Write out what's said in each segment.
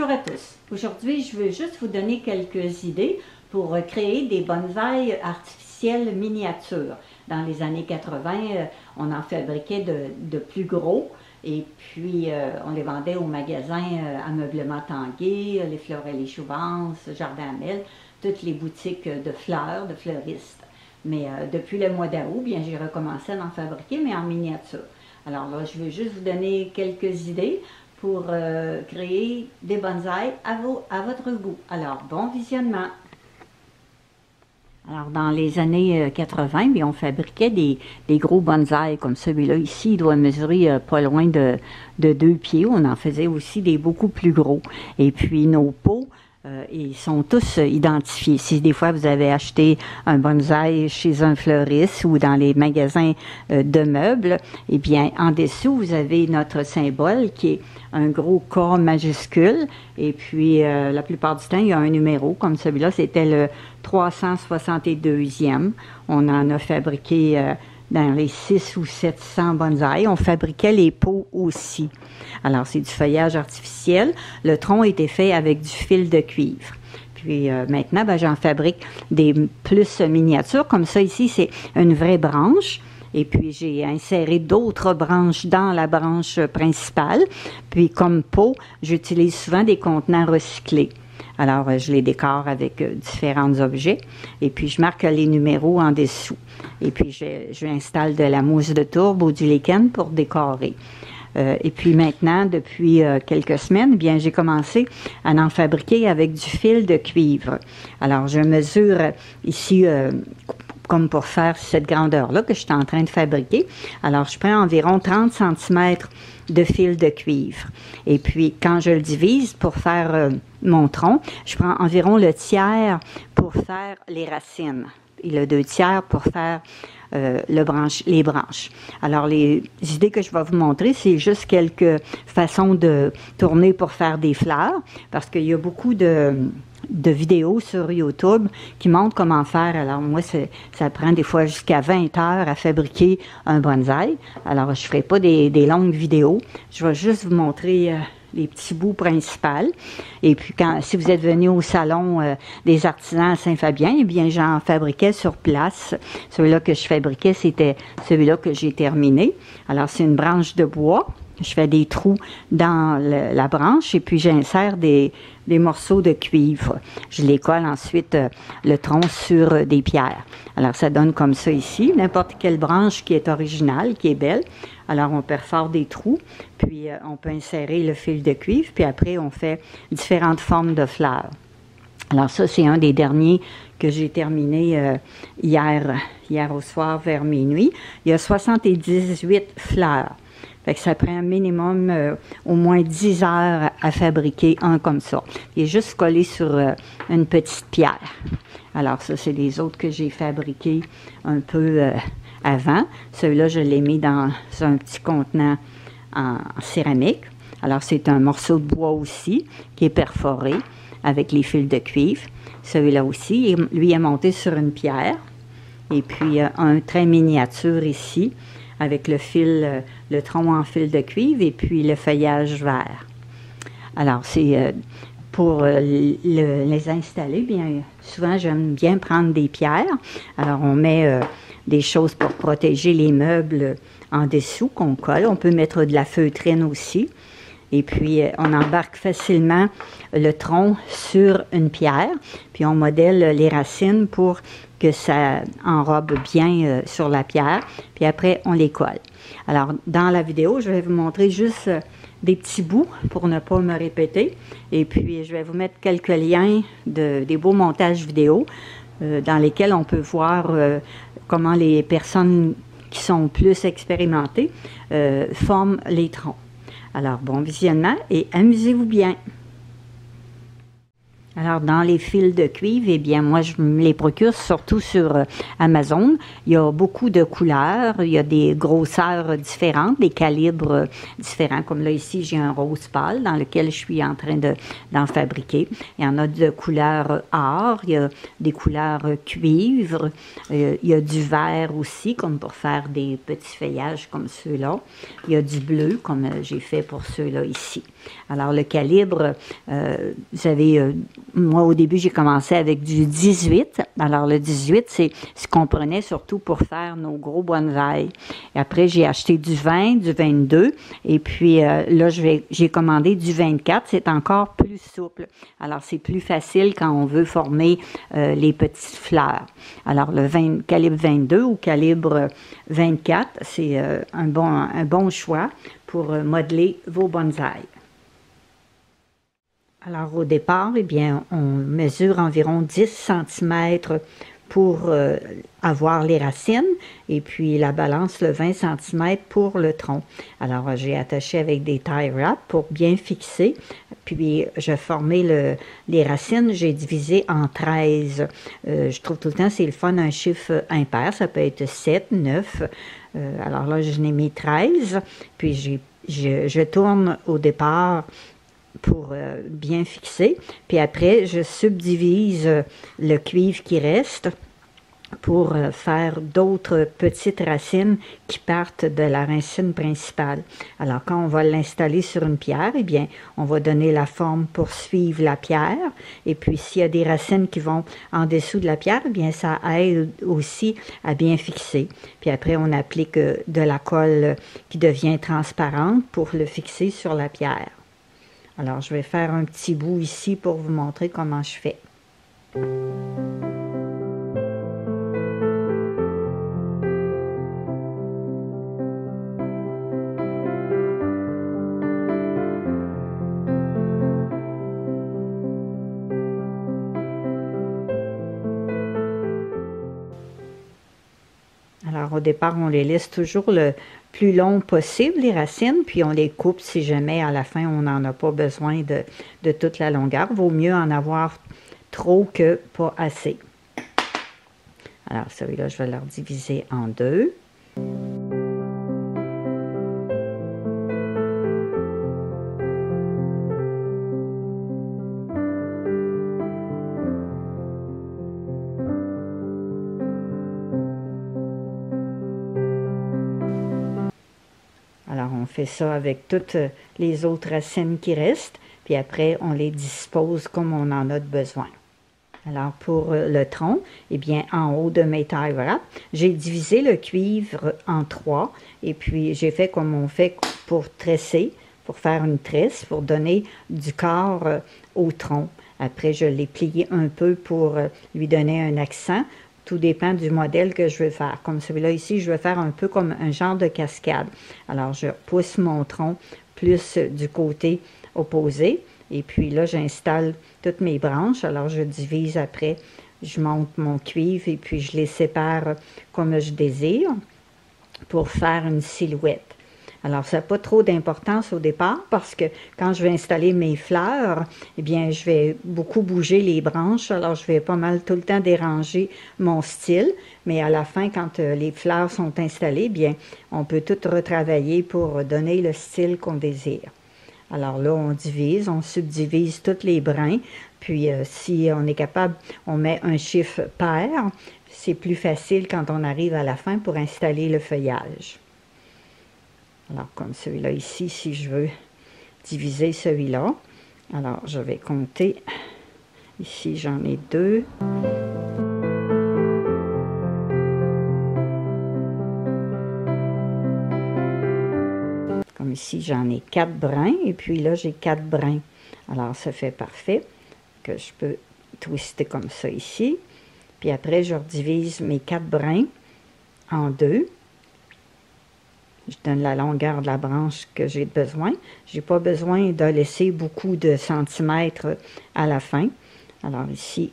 Bonjour à tous. Aujourd'hui, je veux juste vous donner quelques idées pour créer des bonsaïs artificiels miniatures. Dans les années 80, on en fabriquait de plus gros et puis on les vendait au magasin Ameublement Tanguay, Les Fleurs et les Chouvances, Jardin Amel, toutes les boutiques de fleurs, de fleuristes. Mais depuis le mois d'août, bien j'ai recommencé à en fabriquer, mais en miniature. Alors là, je vais juste vous donner quelques idées pour créer des bonsaïs à votre goût. Alors, bon visionnement! Alors, dans les années 80, bien, on fabriquait des gros bonsaïs comme celui-là ici. Il doit mesurer pas loin de 2 pieds. On en faisait aussi des beaucoup plus gros. Et puis, nos pots, ils sont tous identifiés. Si des fois vous avez acheté un bonsaï chez un fleuriste ou dans les magasins de meubles, eh bien, en dessous, vous avez notre symbole qui est un gros K majuscule. Et puis, la plupart du temps, il y a un numéro comme celui-là. C'était le 362e. On en a fabriqué dans les 600 ou 700 bonsaïs. On fabriquait les pots aussi. Alors, c'est du feuillage artificiel. Le tronc était fait avec du fil de cuivre. Puis maintenant, ben, j'en fabrique des plus miniatures. Comme ça, ici, c'est une vraie branche. Et puis, j'ai inséré d'autres branches dans la branche principale. Puis, comme pot, j'utilise souvent des contenants recyclés. Alors, je les décore avec différents objets. Et puis, je marque les numéros en dessous. Et puis, je installe de la mousse de tourbe ou du lichen pour décorer. Et puis maintenant, depuis quelques semaines, bien, j'ai commencé à en fabriquer avec du fil de cuivre. Alors, je mesure ici, comme pour faire cette grandeur-là que je suis en train de fabriquer. Alors, je prends environ 30 cm de fil de cuivre. Et puis, quand je le divise pour faire mon tronc, je prends environ le tiers pour faire les racines et le 2 tiers pour faire les branches. Alors, les idées que je vais vous montrer, c'est juste quelques façons de tourner pour faire des fleurs, parce qu'il y a beaucoup de vidéos sur YouTube qui montrent comment faire. Alors, moi, ça prend des fois jusqu'à 20 heures à fabriquer un bonsaï. Alors, je ne ferai pas des longues vidéos. Je vais juste vous montrer les petits bouts principaux. Et puis, si vous êtes venu au salon des artisans à Saint-Fabien, eh bien, j'en fabriquais sur place. Celui-là que je fabriquais, c'était celui-là que j'ai terminé. Alors, c'est une branche de bois. Je fais des trous dans la branche et puis j'insère des morceaux de cuivre. Je les colle ensuite le tronc sur des pierres. Alors, ça donne comme ça ici. N'importe quelle branche qui est originale, qui est belle. Alors, on perfore des trous, puis on peut insérer le fil de cuivre, puis après, on fait différentes formes de fleurs. Alors, ça, c'est un des derniers que j'ai terminé hier au soir vers minuit. Il y a 78 fleurs. Fait que ça prend un minimum au moins 10 heures à fabriquer un comme ça. Il est juste collé sur une petite pierre. Alors ça, c'est les autres que j'ai fabriqués un peu avant. Celui-là, je l'ai mis dans un petit contenant en céramique. Alors c'est un morceau de bois aussi qui est perforé avec les fils de cuivre. Celui-là aussi, lui est monté sur une pierre. Et puis un très miniature ici, avec le tronc en fil de cuivre et puis le feuillage vert. Alors, c'est pour les installer, bien souvent, j'aime bien prendre des pierres. Alors, on met des choses pour protéger les meubles en dessous qu'on colle. On peut mettre de la feutrine aussi. Et puis, on embarque facilement le tronc sur une pierre, puis on modèle les racines pour que ça enrobe bien sur la pierre, puis après, on les colle. Alors, dans la vidéo, je vais vous montrer juste des petits bouts pour ne pas me répéter, et puis je vais vous mettre quelques liens des beaux montages vidéo dans lesquels on peut voir comment les personnes qui sont plus expérimentées forment les troncs. Alors, bon visionnement et amusez-vous bien! Alors, dans les fils de cuivre, eh bien, moi, je me les procure surtout sur Amazon. Il y a beaucoup de couleurs, il y a des grosseurs différentes, des calibres différents. Comme là, ici, j'ai un rose pâle dans lequel je suis en train d'en fabriquer. Il y en a de couleurs or, il y a des couleurs cuivre, il y a du vert aussi, comme pour faire des petits feuillages comme ceux-là. Il y a du bleu, comme j'ai fait pour ceux-là ici. Alors, le calibre, vous avez... moi, au début, j'ai commencé avec du 18. Alors, le 18, c'est ce qu'on prenait surtout pour faire nos gros bonsaïs. Et après, j'ai acheté du 20, du 22. Et puis, là, j'ai commandé du 24. C'est encore plus souple. Alors, c'est plus facile quand on veut former les petites fleurs. Alors, le calibre 22 ou calibre 24, c'est un bon choix pour modeler vos bonsaïs. Alors, au départ, eh bien, on mesure environ 10 cm pour avoir les racines et puis la balance, le 20 cm pour le tronc. Alors, j'ai attaché avec des tie wraps pour bien fixer. Puis, je formais les racines, j'ai divisé en 13. Je trouve tout le temps, c'est le fun, un chiffre impair. Ça peut être 7, 9. Alors là, je n'ai mis 13. Puis, je tourne au départ pour bien fixer. Puis après, je subdivise le cuivre qui reste pour faire d'autres petites racines qui partent de la racine principale. Alors, quand on va l'installer sur une pierre, eh bien, on va donner la forme pour suivre la pierre. Et puis, s'il y a des racines qui vont en dessous de la pierre, eh bien, ça aide aussi à bien fixer. Puis après, on applique de la colle qui devient transparente pour le fixer sur la pierre. Alors, je vais faire un petit bout ici pour vous montrer comment je fais. Alors, au départ, on les laisse toujours le plus long possible, les racines, puis on les coupe si jamais à la fin, on n'en a pas besoin de toute la longueur. Vaut mieux en avoir trop que pas assez. Alors, celui-là, je vais leur diviser en deux. Alors, on fait ça avec toutes les autres racines qui restent, puis après, on les dispose comme on en a besoin. Alors, pour le tronc, eh bien, en haut de mes tie wraps, j'ai divisé le cuivre en 3, et puis j'ai fait comme on fait pour tresser, pour faire une tresse, pour donner du corps au tronc. Après, je l'ai plié un peu pour lui donner un accent. Tout dépend du modèle que je veux faire. Comme celui-là ici, je veux faire un peu comme un genre de cascade. Alors, je pousse mon tronc plus du côté opposé. Et puis là, j'installe toutes mes branches. Alors, je divise après, je monte mon cuivre et puis je les sépare comme je désire pour faire une silhouette. Alors, ça n'a pas trop d'importance au départ parce que quand je vais installer mes fleurs, eh bien, je vais beaucoup bouger les branches. Alors, je vais pas mal tout le temps déranger mon style. Mais à la fin, quand les fleurs sont installées, eh bien, on peut tout retravailler pour donner le style qu'on désire. Alors là, on divise, on subdivise tous les brins. Puis, si on est capable, on met un chiffre pair. C'est plus facile quand on arrive à la fin pour installer le feuillage. Alors, comme celui-là ici, si je veux diviser celui-là, alors je vais compter. Ici, j'en ai 2. Comme ici, j'en ai 4 brins, et puis là, j'ai 4 brins. Alors, ça fait parfait que je peux twister comme ça ici. Puis après, je redivise mes 4 brins en 2. Je donne la longueur de la branche que j'ai besoin. Je n'ai pas besoin de laisser beaucoup de centimètres à la fin. Alors ici,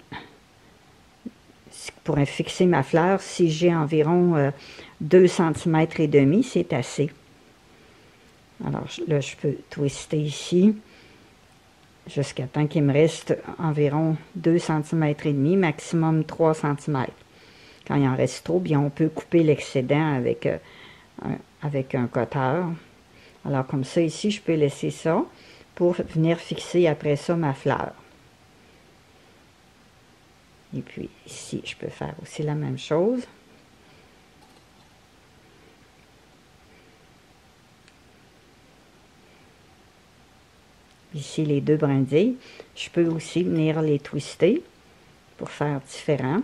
pour fixer ma fleur, si j'ai environ 2 cm et demi, c'est assez. Alors là, je peux twister ici. jusqu'à temps qu'il me reste environ 2 cm et demi, maximum 3 cm. Quand il en reste trop, bien on peut couper l'excédent avec, avec un cutter. Alors comme ça ici, je peux laisser ça pour venir fixer après ça ma fleur. Et puis ici, je peux faire aussi la même chose. Ici, les deux brindilles, je peux aussi venir les twister pour faire différent.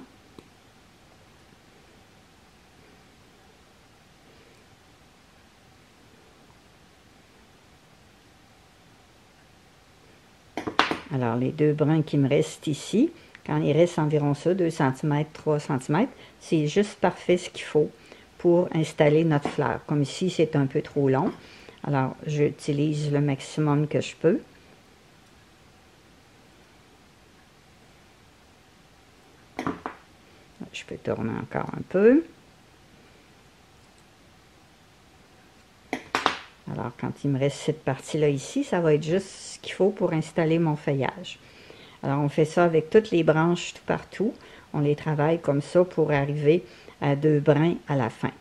Alors, les deux brins qui me restent ici, quand il reste environ ça, 2 cm, 3 cm, c'est juste parfait ce qu'il faut pour installer notre fleur. Comme ici, c'est un peu trop long. Alors, j'utilise le maximum que je peux. Je peux tourner encore un peu. Alors, quand il me reste cette partie-là ici, ça va être juste ce qu'il faut pour installer mon feuillage. Alors, on fait ça avec toutes les branches tout partout. On les travaille comme ça pour arriver à 2 brins à la fin.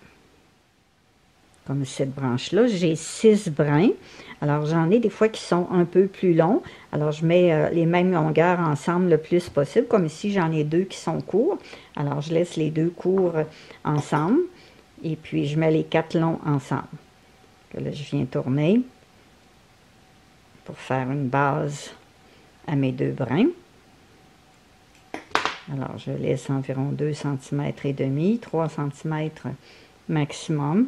Comme cette branche-là, j'ai 6 brins. Alors, j'en ai des fois qui sont un peu plus longs. Alors, je mets les mêmes longueurs ensemble le plus possible. Comme ici, j'en ai 2 qui sont courts. Alors, je laisse les 2 courts ensemble. Et puis, je mets les 4 longs ensemble. Que là, je viens tourner pour faire une base à mes 2 brins. Alors, je laisse environ 2 cm et demi, 3 cm maximum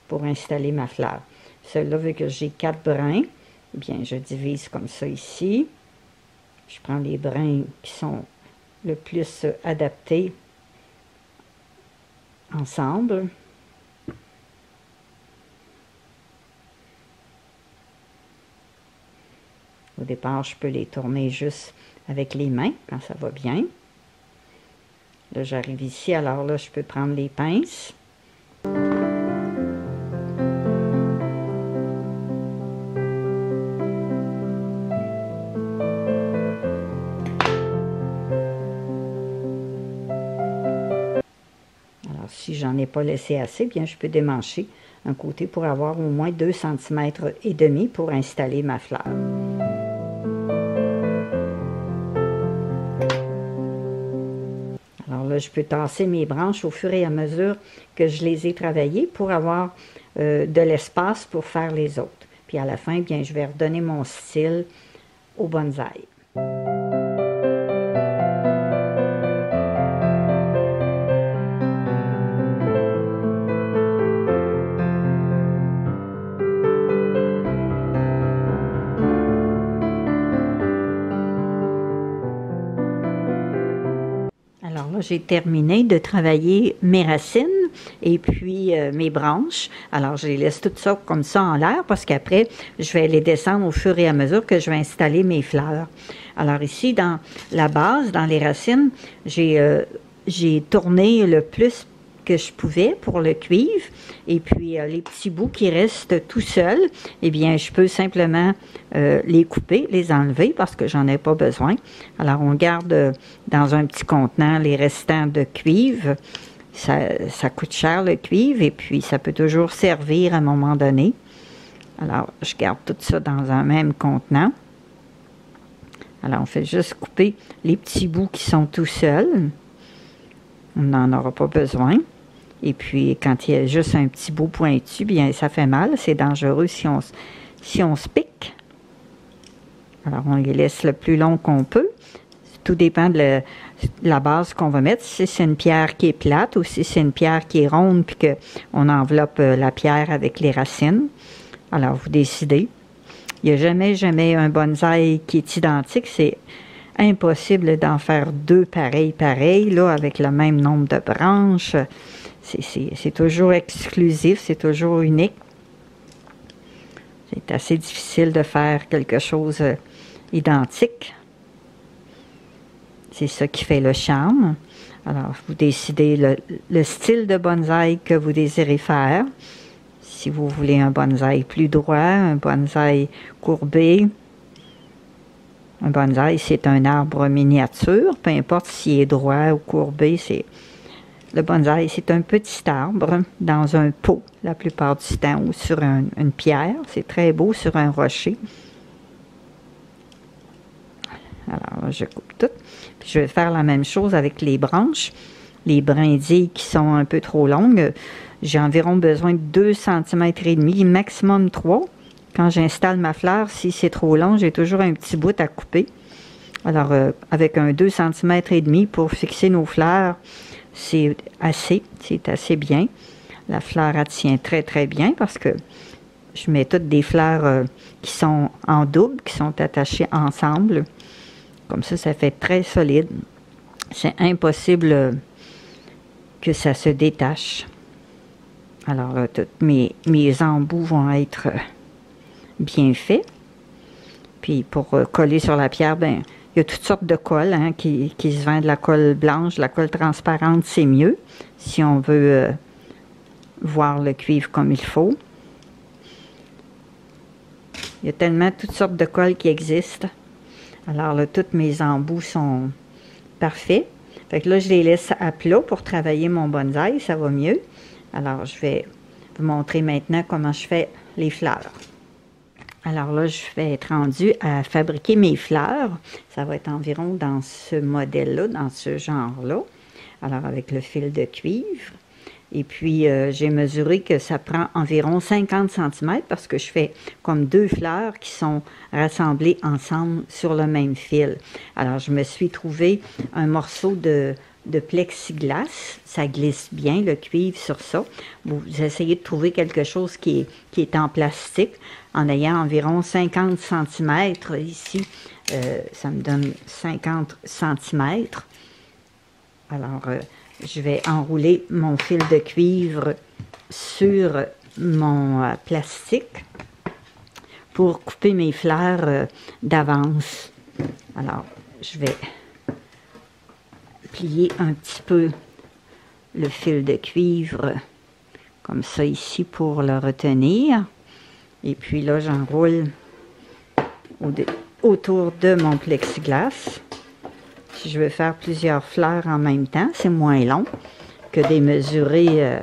pour installer ma fleur. Celui-là, vu que j'ai 4 brins, eh bien, je divise comme ça ici. Je prends les brins qui sont le plus adaptés ensemble. Au départ, je peux les tourner juste avec les mains, quand ça va bien. Là, j'arrive ici, alors là, je peux prendre les pinces. Alors, si j'en ai pas laissé assez, bien, je peux démancher un côté pour avoir au moins 2 cm et demi pour installer ma fleur. Alors là, je peux tasser mes branches au fur et à mesure que je les ai travaillées pour avoir de l'espace pour faire les autres. Puis à la fin, bien, je vais redonner mon style au bonsaï. Alors là, j'ai terminé de travailler mes racines et puis mes branches. Alors, je les laisse tout ça comme ça en l'air parce qu'après, je vais les descendre au fur et à mesure que je vais installer mes fleurs. Alors ici, dans la base, dans les racines, j'ai tourné le plus que je pouvais pour le cuivre. Et puis, les petits bouts qui restent tout seuls, eh bien, je peux simplement les couper, les enlever parce que j'en ai pas besoin. Alors, on garde dans un petit contenant les restants de cuivre. Ça coûte cher le cuivre et puis ça peut toujours servir à un moment donné. Alors, je garde tout ça dans un même contenant. Alors, on fait juste couper les petits bouts qui sont tout seuls. On n'en aura pas besoin. Et puis, quand il y a juste un petit bout pointu, bien, ça fait mal. C'est dangereux si on se pique. Alors, on les laisse le plus long qu'on peut. Tout dépend de la base qu'on va mettre. Si c'est une pierre qui est plate ou si c'est une pierre qui est ronde puis qu'on enveloppe la pierre avec les racines. Alors, vous décidez. Il n'y a jamais un bonsaï qui est identique. C'est impossible d'en faire 2 pareils, là, avec le même nombre de branches. C'est toujours exclusif, c'est toujours unique. C'est assez difficile de faire quelque chose identique. C'est ça qui fait le charme. Alors, vous décidez le style de bonsaï que vous désirez faire. Si vous voulez un bonsaï plus droit, un bonsaï courbé, Un bonsaï, c'est un arbre miniature, peu importe s'il est droit ou courbé. Le bonsaï, c'est un petit arbre dans un pot, la plupart du temps, ou sur une pierre. C'est très beau sur un rocher. Alors, je coupe tout. Puis, je vais faire la même chose avec les branches. Les brindilles qui sont un peu trop longues, j'ai environ besoin de 2 cm et demi, maximum 3. Quand j'installe ma fleur, si c'est trop long, j'ai toujours un petit bout à couper. Alors, avec un 2 cm et demi pour fixer nos fleurs, c'est assez bien. La fleur, elle tient très, très bien parce que je mets toutes des fleurs qui sont en double, qui sont attachées ensemble. Comme ça fait très solide. C'est impossible que ça se détache. Alors, tous mes embouts vont être bien faits. Puis, pour coller sur la pierre, ben, il y a toutes sortes de colle qui se vendent. La colle blanche, la colle transparente, c'est mieux si on veut voir le cuivre comme il faut. Il y a tellement toutes sortes de colles qui existent. Alors là, tous mes embouts sont parfaits. Fait que là, je les laisse à plat pour travailler mon bonsaï, ça va mieux. Alors, je vais vous montrer maintenant comment je fais les fleurs. Alors là, je vais être rendue à fabriquer mes fleurs. Ça va être environ dans ce modèle-là, dans ce genre-là. Alors, avec le fil de cuivre. Et puis, j'ai mesuré que ça prend environ 50 cm parce que je fais comme 2 fleurs qui sont rassemblées ensemble sur le même fil. Alors, je me suis trouvé un morceau de plexiglas. Ça glisse bien, le cuivre, sur ça. Vous essayez de trouver quelque chose qui est en plastique en ayant environ 50 cm. Ici, ça me donne 50 cm. Alors, je vais enrouler mon fil de cuivre sur mon plastique pour couper mes fleurs d'avance. Alors, je vais plier un petit peu le fil de cuivre comme ça ici pour le retenir. Et puis là, j'enroule autour de mon plexiglas. Si je veux faire plusieurs fleurs en même temps, c'est moins long que de mesurer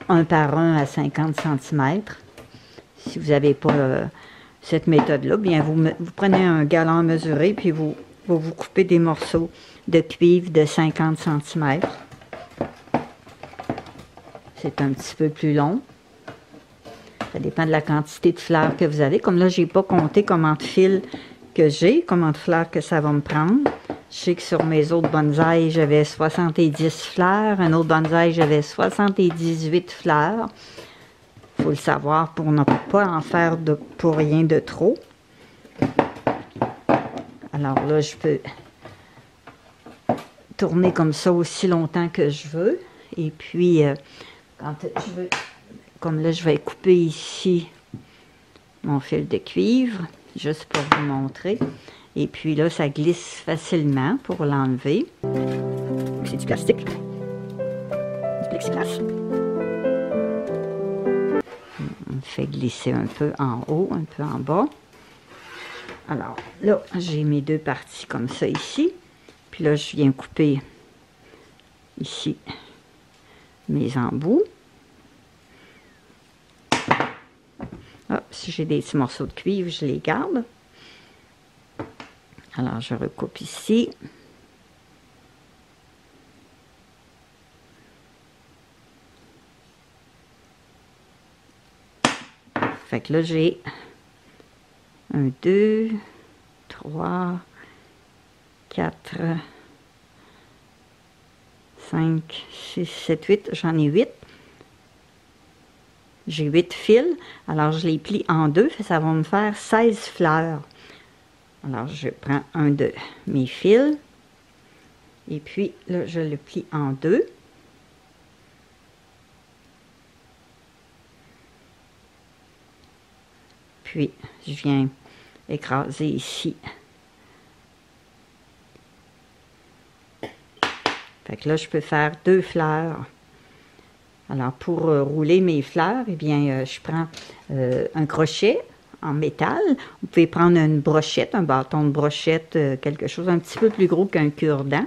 un par un à 50 cm. Si vous n'avez pas cette méthode-là, bien vous prenez un galon mesuré puis vous coupez des morceaux de cuivre de 50 cm. C'est un petit peu plus long. Ça dépend de la quantité de fleurs que vous avez. Comme là, je n'ai pas compté combien de fils que j'ai, combien de fleurs que ça va me prendre. Je sais que sur mes autres bonsaïs, j'avais 70 fleurs. Un autre bonsaï, j'avais 78 fleurs. Il faut le savoir pour ne pas en faire pour rien de trop. Alors là, je peux tourner comme ça aussi longtemps que je veux. Et puis, quand je veux, comme là, je vais couper ici mon fil de cuivre, juste pour vous montrer. Et puis là, ça glisse facilement pour l'enlever. C'est du plastique, du plexiglas. On fait glisser un peu en haut, un peu en bas. Alors là, j'ai mes 2 parties comme ça ici. Puis là, je viens couper ici mes embouts. Ah, si j'ai des petits morceaux de cuivre, je les garde. Alors, je recoupe ici. Fait que là, j'ai 1, 2, 3, 4, 5, 6, 7, 8. J'en ai 8. J'ai 8 fils. Alors, je les plie en 2. Ça va me faire 16 fleurs. Alors, je prends un de mes fils. Et puis, là, je le plie en 2. Puis, je viens écraser ici. Fait que là, je peux faire 2 fleurs. Alors, pour rouler mes fleurs, eh bien, je prends un crochet en métal. Vous pouvez prendre une brochette, un bâton de brochette, quelque chose un petit peu plus gros qu'un cure-dent.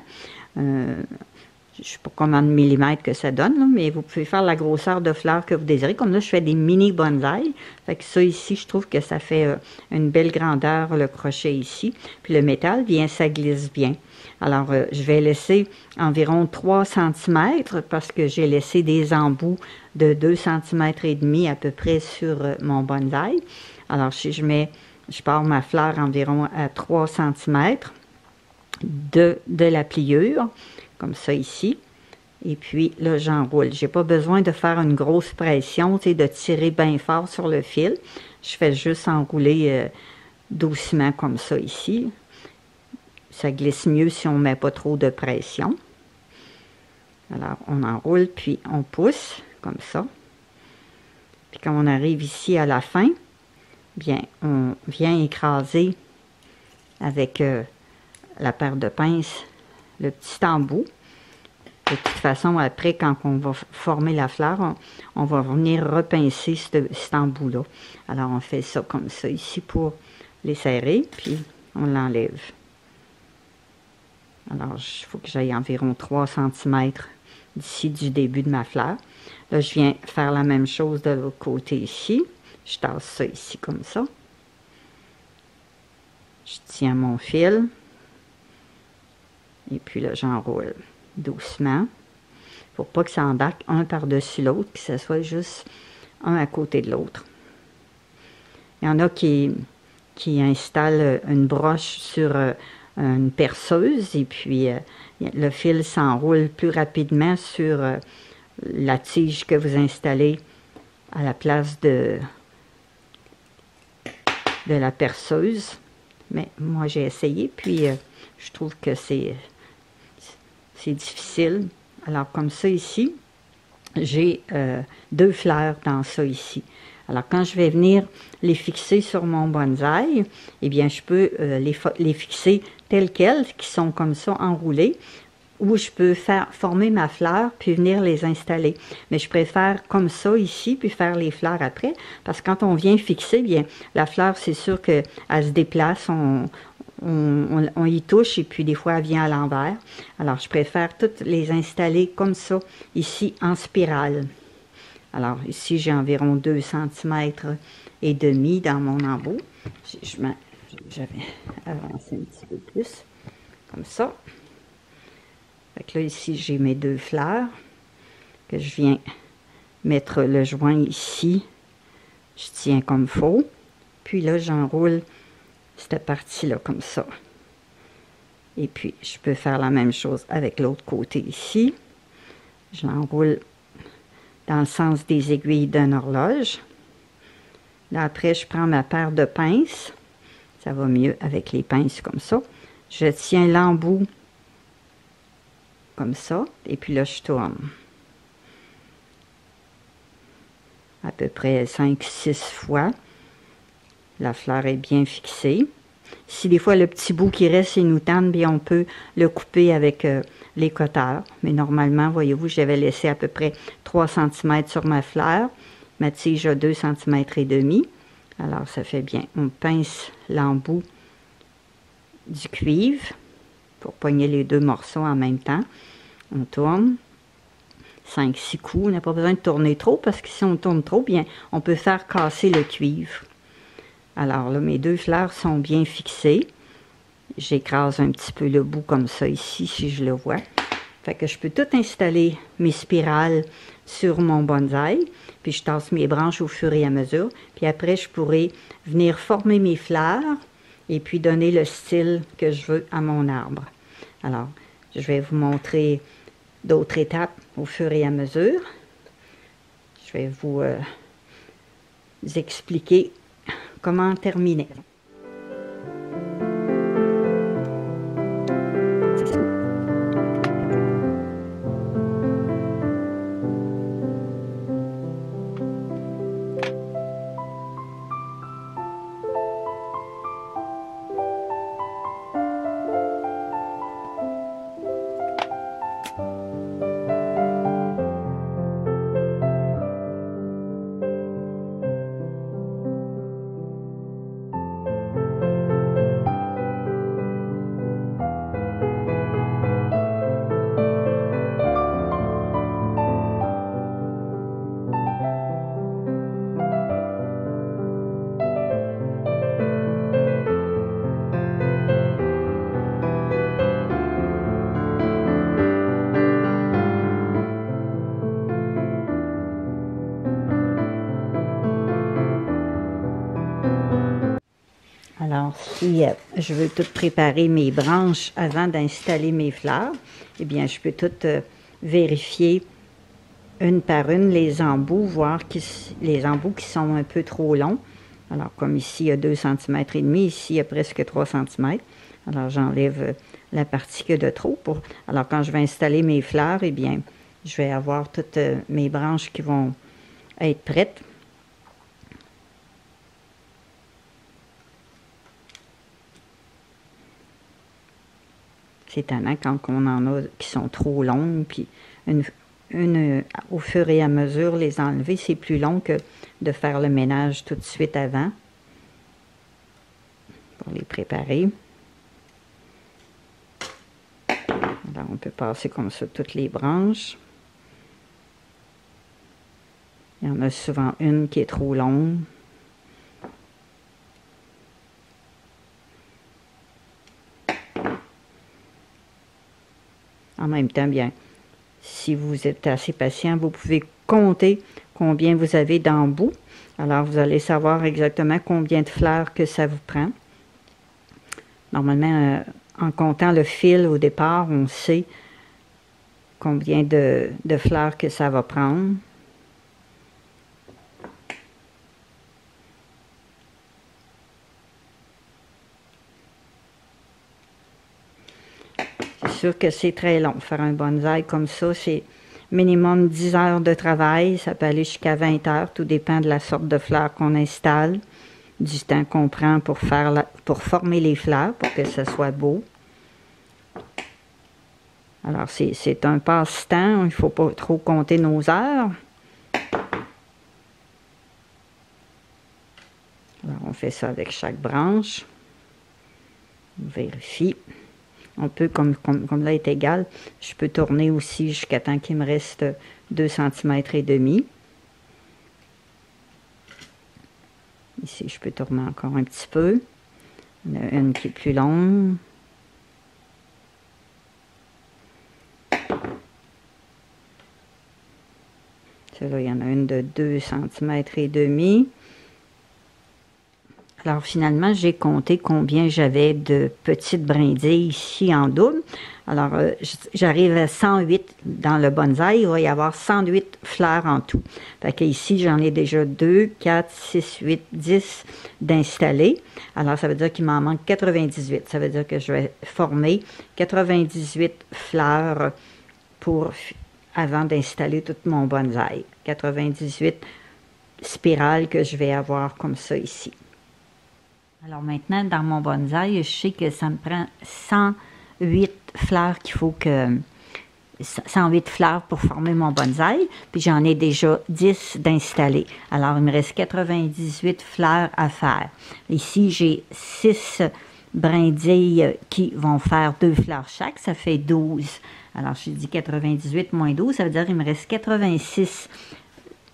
Je ne sais pas combien de millimètres que ça donne, là, mais vous pouvez faire la grosseur de fleurs que vous désirez. Comme là, je fais des mini bonsaïs. Fait que ça ici, je trouve que ça fait une belle grandeur, le crochet ici. Puis le métal, bien, ça glisse bien. Alors, je vais laisser environ 3 cm parce que j'ai laissé des embouts de 2 cm et demi à peu près sur mon bonsaï. Alors, si je pars ma fleur environ à 3 cm de la pliure, comme ça ici. Et puis là, j'enroule. Je n'ai pas besoin de faire une grosse pression, tu sais, de tirer bien fort sur le fil. Je fais juste enrouler doucement comme ça ici. Ça glisse mieux si on ne met pas trop de pression. Alors, on enroule, puis on pousse, comme ça. Puis quand on arrive ici à la fin, bien, on vient écraser avec la paire de pinces le petit embout. De toute façon, après, quand on va former la fleur, on va venir repincer cet embout-là. Alors, on fait ça comme ça ici pour les serrer, puis on l'enlève. Alors, il faut que j'aille environ 3 cm d'ici du début de ma fleur. Là, je viens faire la même chose de l'autre côté ici. Je tasse ça ici comme ça. Je tiens mon fil. Et puis là, j'enroule doucement. Pour pas que ça embarque un par-dessus l'autre, que ce soit juste un à côté de l'autre. Il y en a qui installent une broche sur une perceuse et puis le fil s'enroule plus rapidement sur la tige que vous installez à la place de la perceuse. Mais moi, j'ai essayé, puis je trouve que c'est difficile. Alors, comme ça ici, j'ai 2 fleurs dans ça ici. Alors, quand je vais venir les fixer sur mon bonsaï, eh bien, je peux les fixer telles quelles, qui sont comme ça enroulées, ou je peux former ma fleur, puis venir les installer. Mais je préfère comme ça ici, puis faire les fleurs après, parce que quand on vient fixer, bien, la fleur, c'est sûr qu'elle se déplace, on y touche, et puis des fois, elle vient à l'envers. Alors, je préfère toutes les installer comme ça, ici, en spirale. Alors, ici, j'ai environ 2 cm et demi dans mon embout. J'avais avancé un petit peu plus, comme ça. Fait que là, ici, j'ai mes 2 fleurs que je viens mettre le joint ici. Je tiens comme il faut. Puis là, j'enroule cette partie-là comme ça. Et puis, je peux faire la même chose avec l'autre côté ici. Je l'enroule dans le sens des aiguilles d'une horloge. Là, après, je prends ma paire de pinces. Ça va mieux avec les pinces comme ça. Je tiens l'embout comme ça. Et puis là, je tourne. À peu près 5-6 fois. La fleur est bien fixée. Si des fois le petit bout qui reste, il nous tente, bien on peut le couper avec les cutters. Mais normalement, voyez-vous, j'avais laissé à peu près 3 cm sur ma fleur. Ma tige a 2 cm et demi. Alors, ça fait bien. On pince l'embout du cuivre pour pogner les 2 morceaux en même temps. On tourne. 5-6 coups. On n'a pas besoin de tourner trop parce que si on tourne trop, bien, on peut faire casser le cuivre. Alors là, mes 2 fleurs sont bien fixées. J'écrase un petit peu le bout comme ça ici, si je le vois. Fait que je peux tout installer mes spirales sur mon bonsaï. Puis je tasse mes branches au fur et à mesure. Puis après, je pourrai venir former mes fleurs et puis donner le style que je veux à mon arbre. Alors, je vais vous montrer d'autres étapes au fur et à mesure. Je vais vous expliquer comment terminer. Alors, si je veux tout préparer mes branches avant d'installer mes fleurs, eh bien, je peux tout vérifier une par une les embouts, voir les embouts qui sont un peu trop longs. Alors, comme ici, il y a 2,5 cm, ici, il y a presque 3 cm. Alors, j'enlève la partie que de trop. Alors, quand je vais installer mes fleurs, eh bien, je vais avoir toutes mes branches qui vont être prêtes. C'est tannant quand on en a qui sont trop longues, puis au fur et à mesure, les enlever, c'est plus long que de faire le ménage tout de suite avant pour les préparer. Alors, on peut passer comme ça toutes les branches. Il y en a souvent une qui est trop longue. En même temps, bien, si vous êtes assez patient, vous pouvez compter combien vous avez d'embouts. Alors, vous allez savoir exactement combien de fleurs que ça vous prend. Normalement, en comptant le fil au départ, on sait combien de fleurs que ça va prendre. C'est sûr que c'est très long. Faire un bonsaï comme ça, c'est minimum 10 heures de travail. Ça peut aller jusqu'à 20 heures. Tout dépend de la sorte de fleurs qu'on installe, du temps qu'on prend pour former les fleurs, pour que ça soit beau. Alors, c'est un passe-temps. Il ne faut pas trop compter nos heures. Alors, on fait ça avec chaque branche. On vérifie. On peut, comme là est égal, je peux tourner aussi jusqu'à temps qu'il me reste 2,5 cm. Ici, je peux tourner encore un petit peu. Il y en a une qui est plus longue. Celle-là, il y en a une de 2,5 cm. Alors, finalement, j'ai compté combien j'avais de petites brindilles ici en double. Alors, j'arrive à 108 dans le bonsaï. Il va y avoir 108 fleurs en tout. Fait que ici, j'en ai déjà 2, 4, 6, 8, 10 d'installés. Alors, ça veut dire qu'il m'en manque 98. Ça veut dire que je vais former 98 fleurs avant d'installer tout mon bonsaï. 98 spirales que je vais avoir comme ça ici. Alors maintenant, dans mon bonsaï, je sais que ça me prend 108 fleurs qu'il faut que... 108 fleurs pour former mon bonsaï, puis j'en ai déjà 10 d'installés. Alors, il me reste 98 fleurs à faire. Ici, j'ai 6 brindilles qui vont faire 2 fleurs chaque, ça fait 12. Alors, je dis 98 moins 12, ça veut dire qu'il me reste 86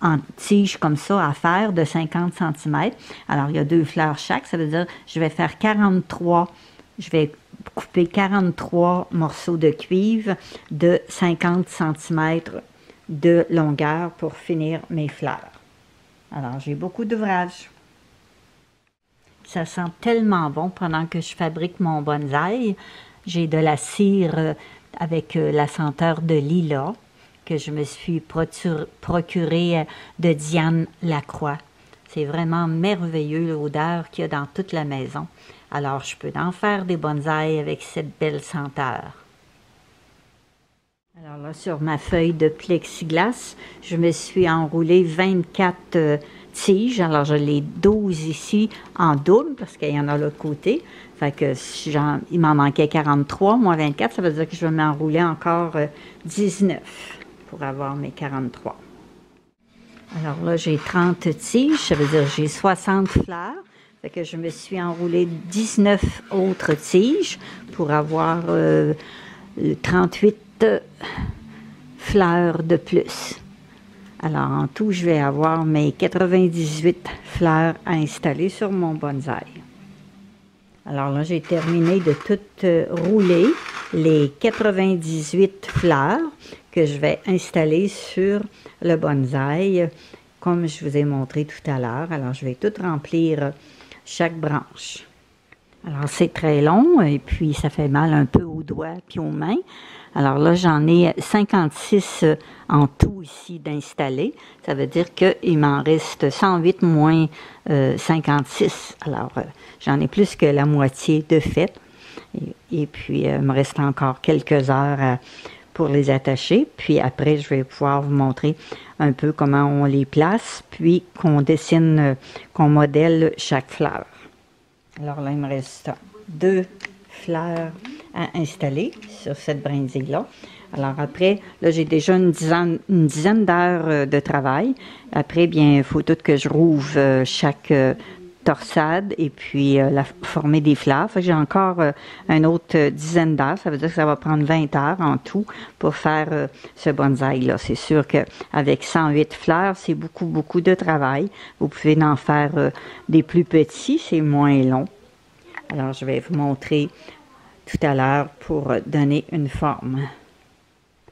en tige comme ça à faire de 50 cm. Alors, il y a 2 fleurs chaque. Ça veut dire que je vais faire 43. Je vais couper 43 morceaux de cuivre de 50 cm de longueur pour finir mes fleurs. Alors, j'ai beaucoup d'ouvrage. Ça sent tellement bon pendant que je fabrique mon bonsaï. J'ai de la cire avec la senteur de lilas que je me suis procurée de Diane Lacroix. C'est vraiment merveilleux l'odeur qu'il y a dans toute la maison. Alors, je peux en faire des bonsaïs avec cette belle senteur. Alors là, sur ma feuille de plexiglas, je me suis enroulé 24 tiges. Alors, je l'ai 12 ici en double, parce qu'il y en a l'autre côté. Fait que il m'en manquait 43, moins 24, ça veut dire que je vais m'enrouler encore 19 pour avoir mes 43. Alors là, j'ai 30 tiges, ça veut dire que j'ai 60 fleurs. Fait que je me suis enroulé 19 autres tiges pour avoir 38 fleurs de plus. Alors, en tout, je vais avoir mes 98 fleurs à installer sur mon bonsaï. Alors là, j'ai terminé de tout rouler les 98 fleurs que je vais installer sur le bonsaï, comme je vous ai montré tout à l'heure. Alors, je vais tout remplir chaque branche. Alors, c'est très long et puis ça fait mal un peu aux doigts puis aux mains. Alors là, j'en ai 56 en tout ici d'installés. Ça veut dire qu'il m'en reste 108 moins 56. Alors, j'en ai plus que la moitié de fait. Et puis, il me reste encore quelques heures pour les attacher. Puis après, je vais pouvoir vous montrer un peu comment on les place, puis qu'on dessine, qu'on modèle chaque fleur. Alors là, il me reste 2 fleurs à installer sur cette brindille-là. Alors après, là, j'ai déjà une dizaine d'heures de travail. Après, bien, il faut tout que je rouvre chaque torsade et puis former des fleurs. Fait que j'ai encore une autre dizaine d'heures. Ça veut dire que ça va prendre 20 heures en tout pour faire ce bonsaï-là. C'est sûr qu'avec 108 fleurs, c'est beaucoup, beaucoup de travail. Vous pouvez en faire des plus petits, c'est moins long. Alors, je vais vous montrer tout à l'heure pour donner une forme.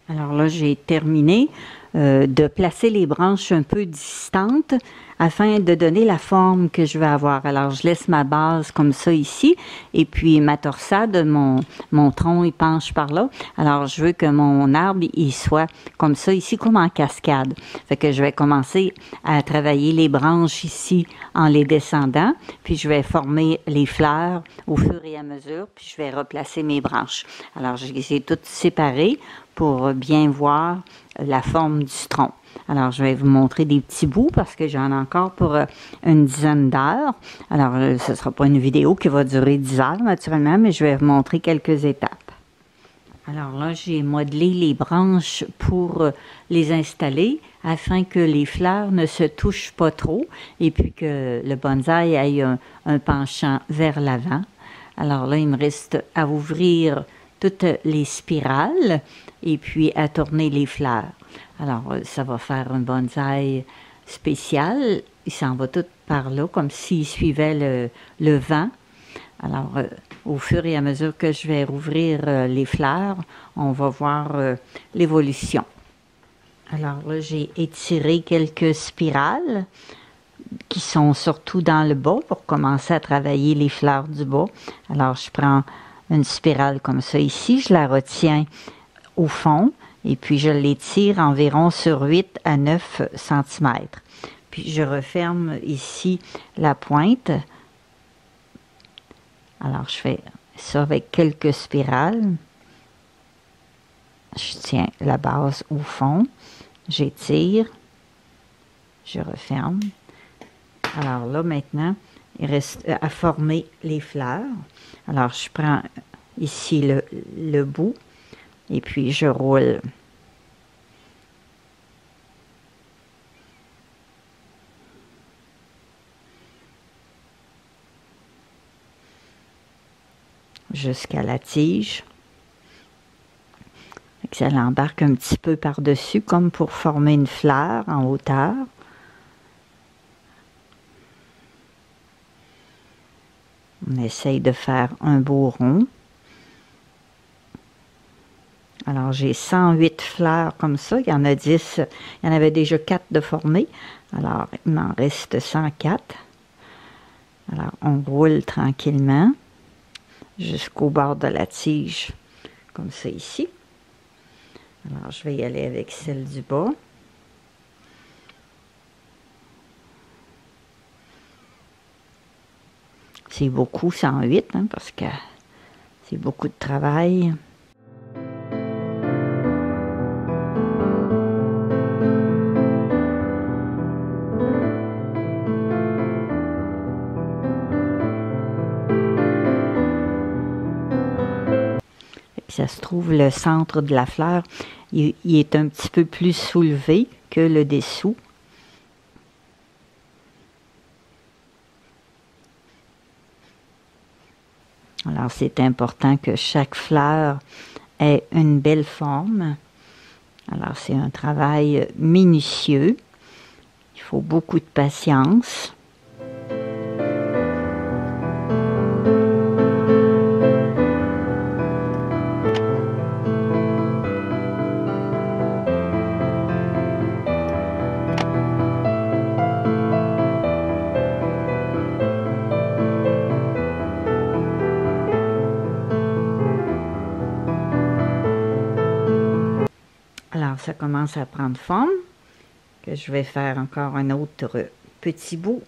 Alors là, j'ai terminé de placer les branches un peu distantes afin de donner la forme que je veux avoir. Alors, je laisse ma base comme ça ici, et puis ma torsade, mon tronc, il penche par là. Alors, je veux que mon arbre, il soit comme ça ici, comme en cascade. Fait que je vais commencer à travailler les branches ici en les descendant, puis je vais former les fleurs au fur et à mesure, puis je vais replacer mes branches. Alors, je les ai toutes séparées pour bien voir la forme du tronc. Alors, je vais vous montrer des petits bouts parce que j'en ai encore pour une dizaine d'heures. Alors, ce ne sera pas une vidéo qui va durer 10 heures, naturellement, mais je vais vous montrer quelques étapes. Alors là, j'ai modelé les branches pour les installer afin que les fleurs ne se touchent pas trop et puis que le bonsaï ait un penchant vers l'avant. Alors là, il me reste à ouvrir toutes les spirales et puis à tourner les fleurs. Alors, ça va faire un bonsaï spécial. Il s'en va tout par là, comme s'il suivait le vent. Alors, au fur et à mesure que je vais rouvrir les fleurs, on va voir l'évolution. Alors là, j'ai étiré quelques spirales qui sont surtout dans le bas pour commencer à travailler les fleurs du bas. Alors, je prends une spirale comme ça ici, je la retiens au fond et puis je l'étire environ sur 8 à 9 cm. Puis je referme ici la pointe. Alors je fais ça avec quelques spirales. Je tiens la base au fond, j'étire, je referme. Alors là maintenant, il reste à former les fleurs. Alors je prends ici le bout. Et puis, je roule. Jusqu'à la tige. Ça l'embarque un petit peu par-dessus, comme pour former une fleur en hauteur. On essaye de faire un beau rond. Alors, j'ai 108 fleurs comme ça. Il y en a 10. Il y en avait déjà 4 de formées. Alors, il m'en reste 104. Alors, on roule tranquillement jusqu'au bord de la tige, comme ça ici. Alors, je vais y aller avec celle du bas. C'est beaucoup, 108, hein, parce que c'est beaucoup de travail. Ça se trouve, le centre de la fleur, il est un petit peu plus soulevé que le dessous. Alors, c'est important que chaque fleur ait une belle forme. Alors, c'est un travail minutieux. Il faut beaucoup de patience. ça commence à prendre forme, que je vais faire encore un autre petit bout.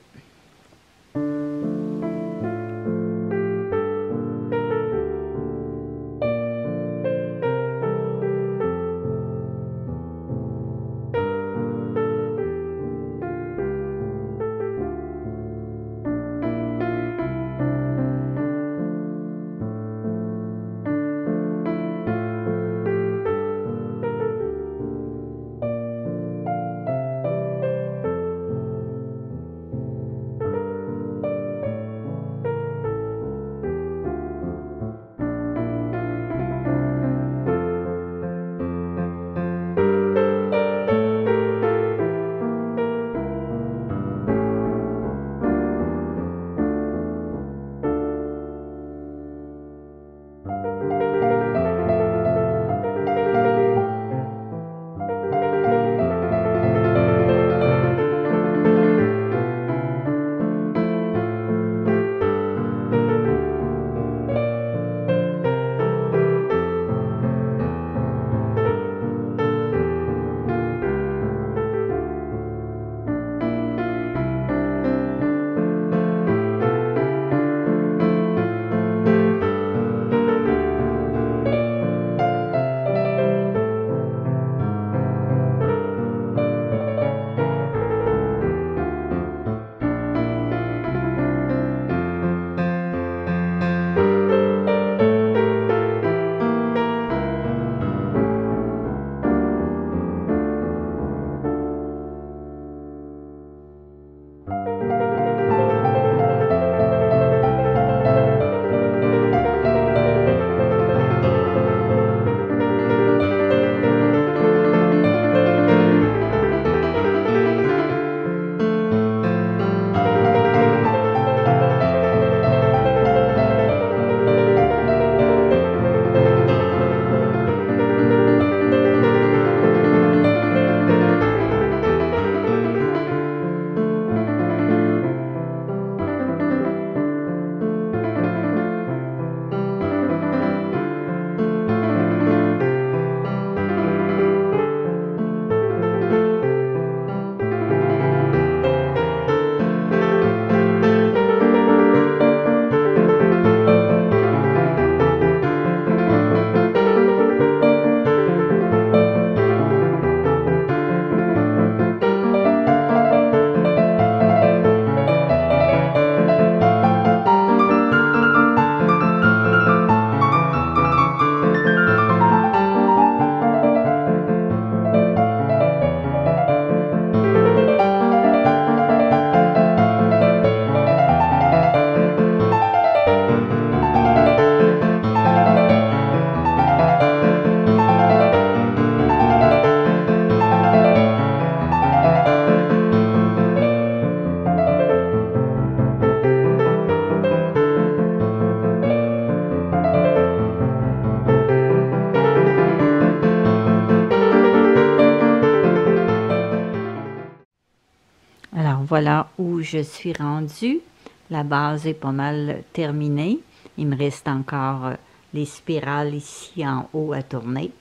Voilà où je suis rendue. La base est pas mal terminée. Il me reste encore les spirales ici en haut à tourner.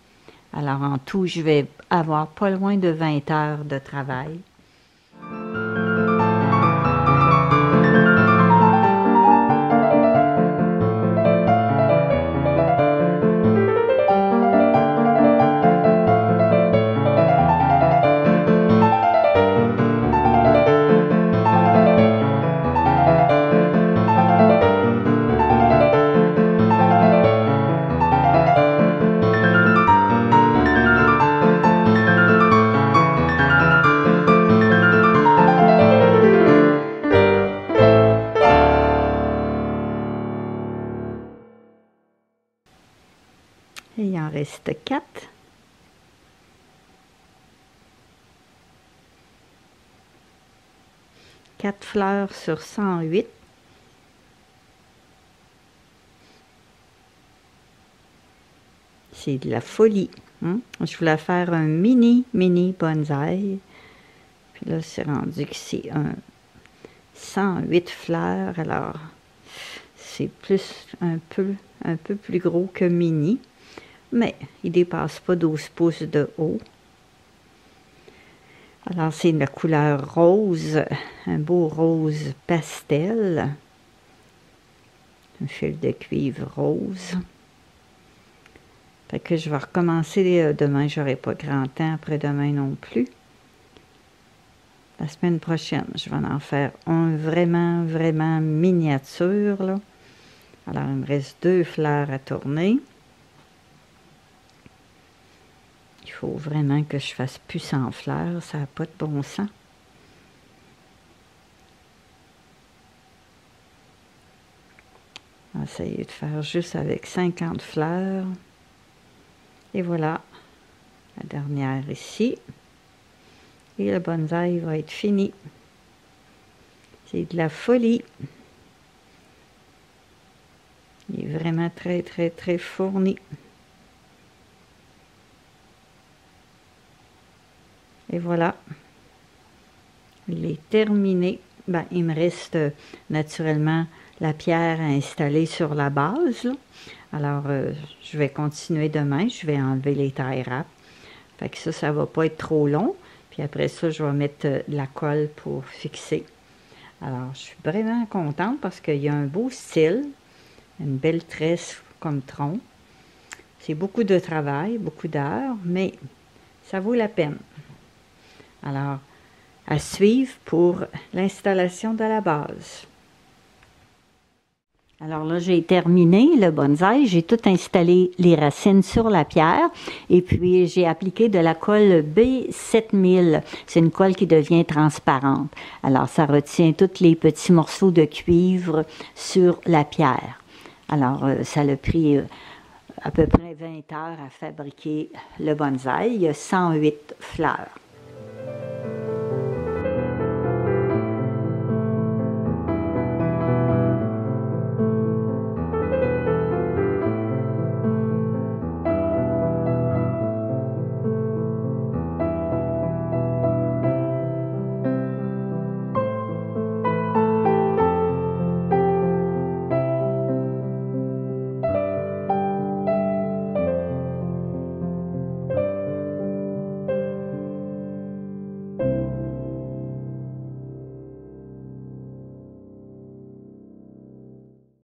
Alors en tout, je vais avoir pas loin de 20 heures de travail. Il en reste 4. Quatre fleurs sur 108. C'est de la folie. Hein? Je voulais faire un mini bonsaï. Puis là, c'est rendu que c'est un 108 fleurs. Alors, c'est plus un peu plus gros que mini. Mais il ne dépasse pas 12 pouces de haut. Alors, c'est la couleur rose, un beau rose pastel. Un fil de cuivre rose. Fait que je vais recommencer demain, j'aurai pas grand temps, après-demain non plus. La semaine prochaine, je vais en faire un vraiment, vraiment miniature, là. Alors, il me reste 2 fleurs à tourner. Il faut vraiment que je fasse plus sans fleurs, ça n'a pas de bon sens. On va essayer de faire juste avec 50 fleurs. Et voilà, la dernière ici. Et le bonsaï va être fini. C'est de la folie. Il est vraiment très, très, très fourni. Et voilà. Il est terminé. Ben, il me reste naturellement la pierre à installer sur la base, là. Alors, je vais continuer demain. Je vais enlever les taille wraps. Fait que ça ne va pas être trop long. Puis après ça, je vais mettre de la colle pour fixer. Alors, je suis vraiment contente parce qu'il y a un beau style. Une belle tresse comme tronc. C'est beaucoup de travail, beaucoup d'heures, mais ça vaut la peine. Alors, à suivre pour l'installation de la base. Alors là, j'ai terminé le bonsaï, j'ai tout installé les racines sur la pierre et puis j'ai appliqué de la colle B7000. C'est une colle qui devient transparente. Alors, ça retient tous les petits morceaux de cuivre sur la pierre. Alors, ça a pris à peu près 20 heures à fabriquer le bonsaï. Il y a 108 fleurs.